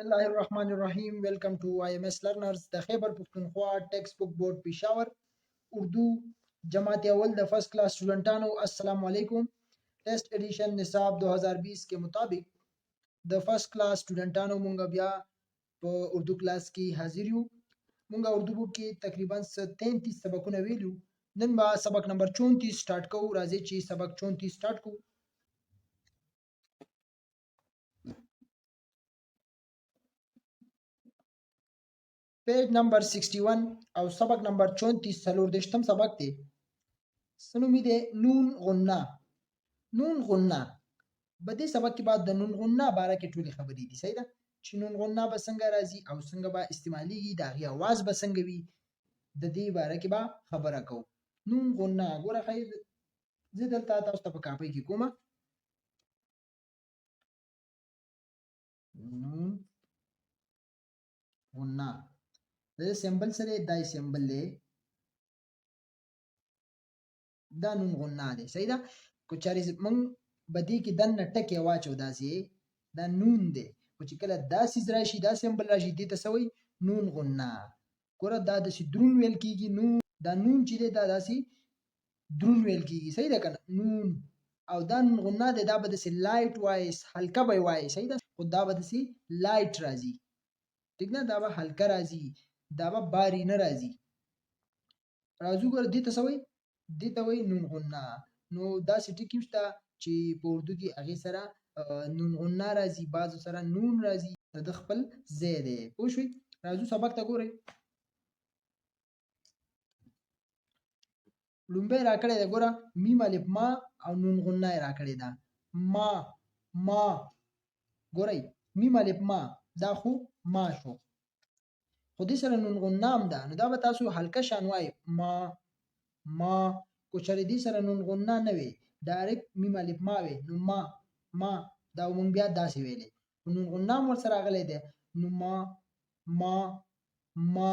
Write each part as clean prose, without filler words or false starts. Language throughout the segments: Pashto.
الله الرحمن الرحیم ویلکم ټو IMS لرنرز د خیبر پښتونخوا ټیکسټ بک بورډ پېښور اردو جماعت اول د فرست کلاس سټوډنټانو السلام علیکم ټیسټ ایډیشن نصاب 2020 के مطابق د فرست کلاس سټوډنټانو مونږ بیا په اردو کلاس کې حاضر یو مونږ اردو بک کې تقریبا 33 سبقونه ویلو نن با سبق نمبر 34 سٹارټ کوو راځي چې سبق 34 سٹارټ کوو پیج نمبر 61 او سبق نمبر 34 سلور دشتم سبق دی سنومی دی نون غنه بدی سبق کې بعد د نون غنه باره کې ټولې خبرې دي صحیح ده چې نون غنه به څنګه راځي او څنګه به استعماليږي دا غي आवाज به څنګه وي د دې باره کې به خبره کوو نون غنه ګوره خیر زه دلته تاسو ته په کاپي کې کومه نون غنه د سمبل سره دای سمبل له دا نون غنه دی صحیح ده کو چاري من بدی کې دن ټکه واچو داسې دا نون دی او چې کله داسې راشي دا سمبل راشي دي ته سوی نون غنه ګوره دا د درون ویل کیږي نون دا نون چې دا داسې درون ویل کیږي صحیح ده کنه نون او دا نون غنه دی دا به د لایټ وایس هلکه به وایي صحیح ده خو دا به د لایټ راځي ټیک نه دا به هلکه راځي دا به باری نه راځي راځو ګور دې ته سوي دې ته وای نون غنه نو دا سټی کیشته چې په اردو کې هغه سره نون غنه راځي بعضو سره نون راځي د خپل زیاده پوه شئ راځو سبق ته ګورئ لومبه راکړی دا ګوره میم الف ما او نون غنه راکړی دا ما ګورئ میم الف ما دا خو ما شو خو دې سره نون غنام ده نو دا به تاسو هلکه شان وای ما کو چرې دې سره نون غنه نه وي ډایرکټ میم الف ما وي نو ما دا مونږ بیا داسې ویلې نون غنام ور سره غلې ده نو ما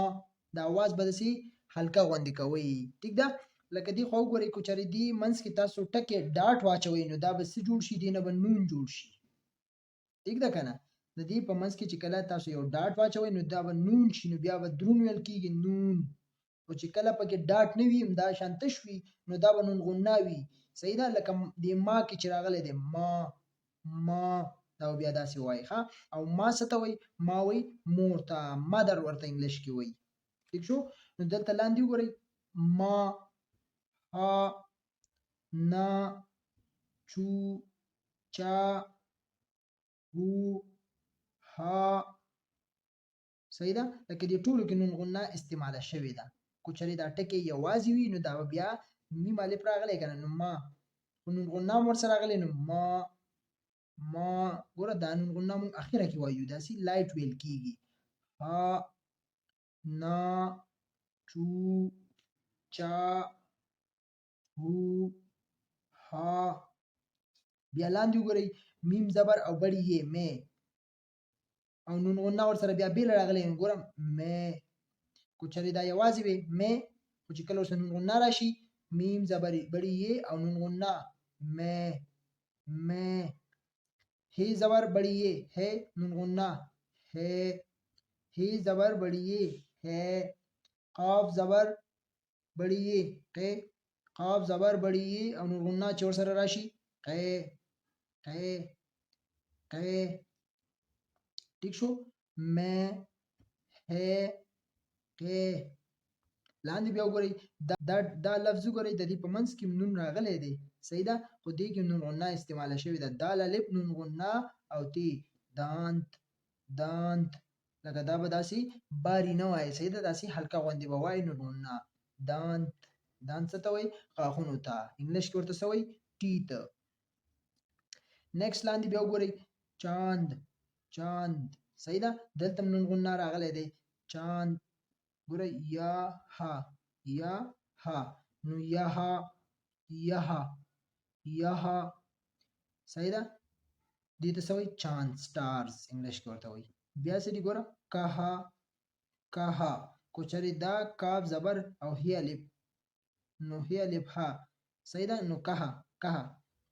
دا आवाज به دسي هلکه غوندې کوي ټیک ده لکه دی خو ګوري کو چرې دی منس کې تاسو ټکه ډاټ واچوي نو دا به سي جوړ شي دینه به نون جوړ شي ټیک ده کنه د دې په منځ کې چې کله تاسو یو ډاټ واچوي نو دا به نون شي نو بیا به درون ویل کیږي نون او چې کله پکې ډاټ نه وي دا شانت شوي نو دا به نون غنه وي صحیح ده لکه د ما کې چې راغلی دی ما دا بیا داسې وایي ها او ما څه ته وایي ما وایي مور ته مادر ورته انګلیش کې وایي ٹھیک شو نو دلته لاندې وګورئ ما ها نا چو چا هو ها صحیح ده لکه دې ټولو کې نون غنه استعماله شوې ده کو چرې دا ټکي یوازې وي نو دا بیا میم الف راغلی کنه نو ما نون غنه ور سره راغلی نو ما ګوره دا نون غنه مون اخیره کې وایو دا سي لایټ ویل کیږي ها نا چو چا هو ها بیا لاندې وګورئ میم زبر او بڑی یې مې او نون غنه ور سره بیا بیل راغلی ګورم مې کو چرې دا یوازې وي مې او چې کله نون غنه راشي میم زبر بڑی یې او نون غنه مې هی زبر بڑی یې ہے نون غنه ہے هی زبر بڑی یې ہے قاف زبر بڑی یې ہے قاف زبر بڑی یې او نون غنه چور سره راشي ٹھیک شو میں ہے کہ لاندې بیا وګورئ دا لفظ وګورئ د دې په منځ کې نون راغلی دی صحیح ده خو دې کې نون غنه استعماله شوې ده دال الف نون غنه او تی دانت لکه دا به داسې باری نه وایي صحیح ده داسې هلکه غوندې به وایي نون غنه دانت څه ته وایي غاښونو ته انګلیش کې ورته څه وایي ټیت نیکسټ لاندې بیا وګورئ چاند صحیح ده دلته نون غنه راغلی دی چاند ګورئ یا ها نو یا صحیح ده دې ته څه وایي چاند سټارز انګلیش کې ورته وایي بیا څه دي ګوره کها کو چرې دا کاف زبر او هی الف نو هی الف ها صحیح ده نو کها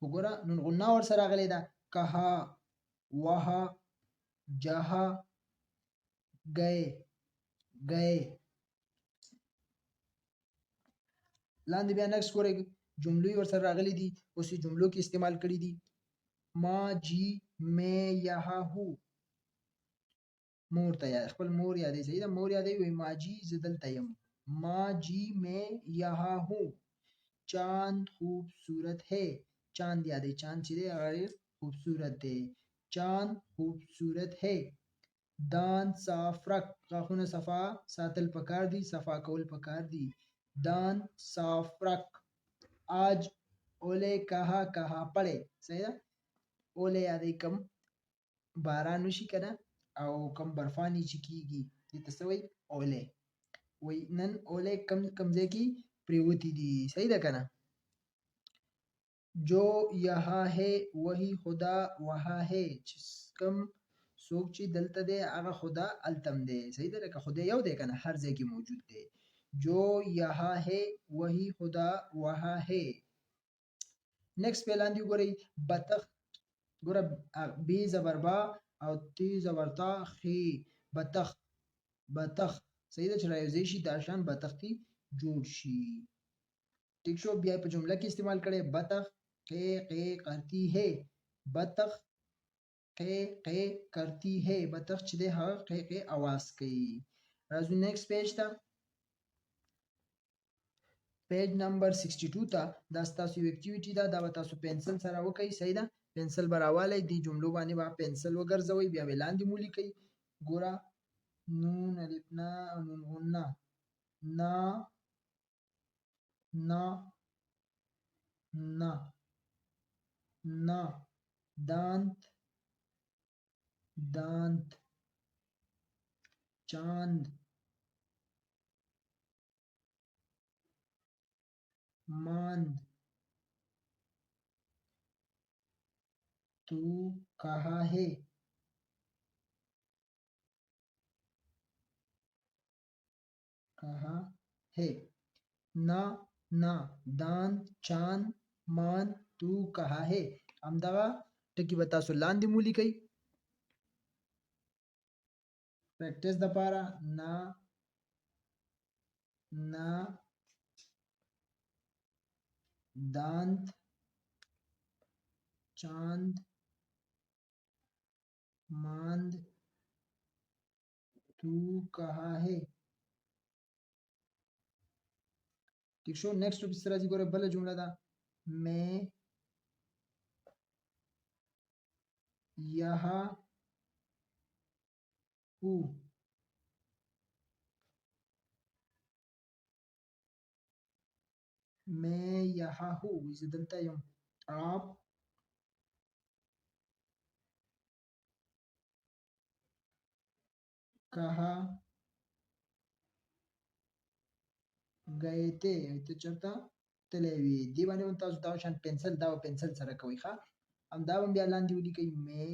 وګوره نون غنه ور سره راغلی ده کها وها جها गए गए لاندې بیا نیکسټ ګورئ جملې ورسره راغلي دي اوس یې جملو کې استعمال کړي دي ما جی میں یہاں ہوں مور ته یاد خپل مور یادې صحیح ده مور یادې وي ما جی زه دلته یم ما جی میں یہاں ہوں چاند خوبصورت ہے چاند یادې چاند چې دی هغه خوبصورت دی چاند خوبصورت ہے دان صاف رکھ غاښونه صفا ساتل پکار دي صفا کول پکار دي دان صاف رکھ آج اولے کہا پڑے صحیح ده اولے یادې کم باران وشي کنه او کم برفانی چې کیږي دې ته څه وایي اولے وای نن اولے کم ځای کې پریوتی دي صحیح ده کنه جو یہاں ہے وہی خدا وہاں ہے چې کم څوک چې دلته دی هغه خدا التم دی صحیح ده لکه خدای یو دی کنه هر ځای کې موجود دی جو یہاں ہے وہی خدا وہاں ہے نیکسٹ په لاندې وګورئ بطخ ګوره بی زبر با او تی زبر تا خی بطخ بطخ صحیح ده چې رايوځای شي دا شان بطختی جوړ شي ٹھیک شو بیا په جمله کې استعمال کړي بطخ قی کرتی ہے بطخ قی کرتی ہے بطخ چې ده هغه قی आवाज کوي راځو نیکسٹ پیج ته پیج نمبر 62 ته دا تاسو یو اکټیویټی ده دا تاسو پنسل سره وکړئ صحیح ده پنسل براواله دی جملو باندې با پنسل وګرځوي بیا ولاندې مولی کوي ګورا نون الف نا نون غنا نا نا نا نا دانت دانت چاند ماند تو کہاں ہے کہاں ہے نا نا دانت چاند مان تو کہاں ہے همدغه ټکی به تاسو لاندې مولی کوي پریکټیس د پاره نا نا دانت چاند ماند تو کہاں ہے ٹھیک شو نیکسٹ په سره دی ګوره بل جمله ده میں یہاں ہوں میں یہاں ہوں زه دلته یم آپ کہاں گئے ته ته چرته تللی وي دی باندې هم تاسو دا شان پنسل دا پنسل سره کوي ښا همدا هم بیا لاندې ولیکئ میں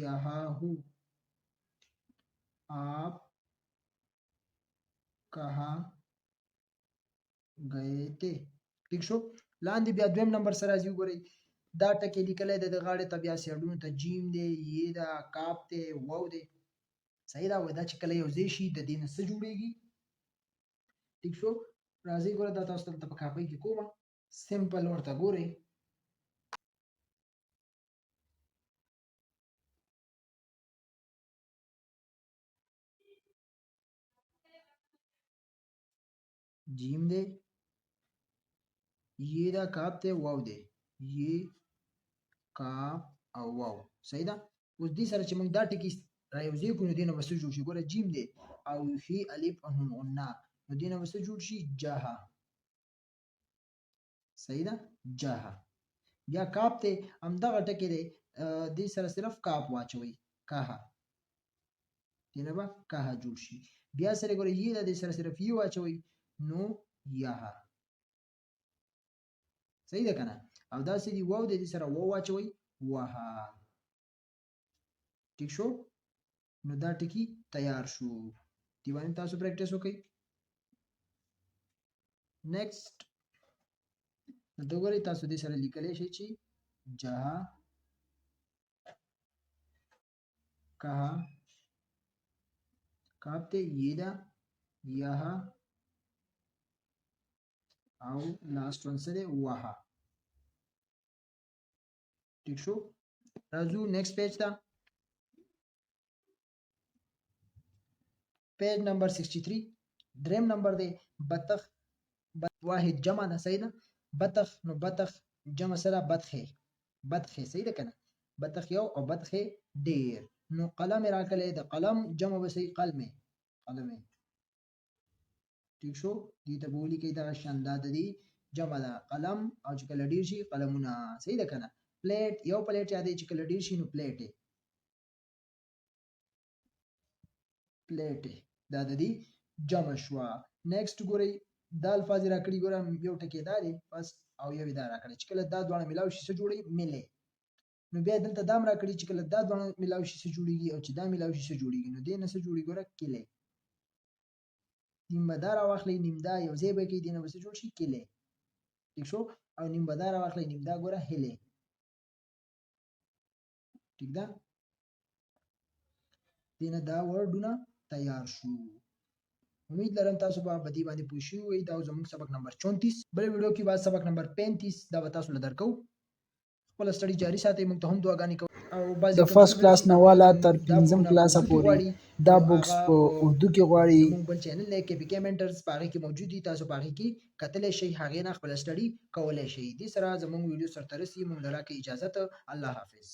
یہاں ہوں آپ کہاں گئے ته ٹھیک شو لاندې بیا دویم نمبر سره راځي وګورئ دا ټکی لیکلی دی د غاړې ته بیا سیډونو ته جیم دی یې ده کاف دی واو دی صحیح ده وای دا چې کله یو ځای شي د دې نه څه جوړیږي ٹھیک شو راځي ګوره دا تاسو ته په کاپۍ کې کومه سمپل ورته ګورئ جیم دی یہ دا کاف ته واو دی یہ کاف او واو صحیح ده اوس دې سره چې موږ دا ټکی رايوځای کوو نو دې نه به څه جوړ شي ګوره جیم دی او فی الف او نون غنه نو دې نه به څه جوړ شي جهه صحیح ده جهه بیا کاف ته همدغه ټکی دی دې سره صرف کاف واچوي کاها دې نه به کاها جوړ شي بیا سره ګوره یې د دې سره صرف یو واچوي نو یاها صحیح ده کنه او دا سړي واو د دې سره واو واچوي وها ٹھیک شو نو دا ټکی تیار شو دی باندې تاسو پریکټیس وکړئ نیکسٹ نو وګورئ تاسو دې سره لیکلی شئ چې جها کها کاف ته یې ده یها او لاست ون سره وها. ٹھیک شو. راځو نیکسٹ پیج ته. پیج نمبر 63 دریم نمبر دی بطخ. واحد جمع ده صحیح ده. بطخ نو بطخ جمع سره بطخه. بطخه صحیح ده کنه. بطخ یو او بطخه ډیر. نو قلم راکله د قلم جمع وسی قلمه. قلمه. ٹھیک شو. دې ته بولی کې دا شاندا د دې جمع ده قلم او چې کله ډیر شي قلمونه صحیح ده کنه. پلیټ یو پلیټ یادې چې کله ډیر شي نو پلیټ پلیټ دا د دې جمع شو. نیکسٹ ګورئ دا الفاظ راکړي ګورم یو ټکی دا دی بس او یو دا راکړي چې کله دا دوه ملاو شي څه جوړي ملي. نو بیا دلته دام راکړي چې کله دا دوه ملاو شي څه جوړيږي او چې دا ملاو شي څه جوړيږي. نو دې نه څه جوړي ګوره کله. نیمبدار واخلې نیمدا یو ځای به کې دینه وسه جوړ شي کله. ٹھیک شو. او نیمبدار واخلې نیمدا ګوره هله. ٹھیک ده. دینه دا ورډونه تیار شو. امید لرم تاسو به بدی باندې پوه شئ وي. دا زموږ سبق نمبر 34 بل ویډیو کې بعد سبق نمبر 35 دا به تاسو له درکو. خپل سټډي جاری ساتئ. موږ ته هم دعاګانې کوو او بعض د فرست کلاس نه والا تر 5م کلاس پورې دا بوکس په اردو کې غواړي. موږ بل چینل نه کې پی کې منټرز پاره کې موجود دي. تاسو پاره کې کتلې شي هغه نه خپل سټډي کولای شي. دې سره زموږ ویډیو سره ترسي. موږ لرا کې اجازه ته. الله حافظ.